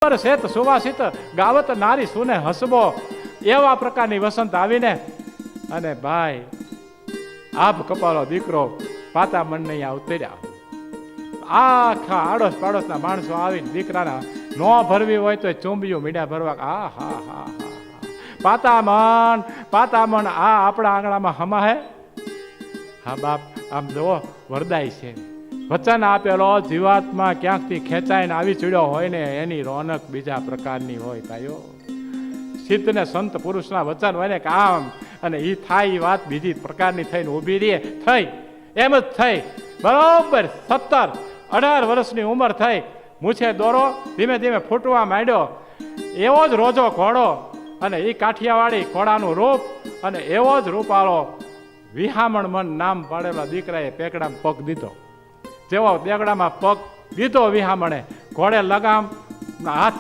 શેત સુવાસિત ગાવત નારી સુને હસબો, એવા પ્રકારની વસંત આવીને અને ભાઈ આપ કપાળો દીકરો પાતા મન નહીં ઉતર્યા. આખા આડોશ પાડોશના માણસો આવીને દીકરાના નો ભરવી હોય તો ચૂંબિયું મીડા ભરવા. આ હા હા હા પાતામણ આ આપણા આંગણામાં હમા હે. હા બાપ આમ જો વરદાય છે. વચન આપેલો જીવાતમાં ક્યાંકથી ખેંચાઈને આવી ચડ્યો હોય ને એની રોનક બીજા પ્રકારની હોય ભાઈઓ. સિદ્ધ ને સંત પુરુષના વચન હોય ને કામ અને એ થાય એ વાત બીજી પ્રકારની થઈને ઊભી રહે. થઈ એમ જ થઈ. બરોબર 17-18 વર્ષની ઉંમર થઈ. મૂછે દોરો ધીમે ધીમે ફૂટવા માંડ્યો. એવો જ રોજો ઘોડો અને એ કાઠિયાવાડી ઘોડાનું રૂપ અને એવો જ રૂપાળો વિહામણ મન નામ પાડેલા દીકરાએ પેકડામાં પગ દીધો. જેવો દેગડામાં પગ દીધો વિહામણે, ઘોડે લગામ હાથ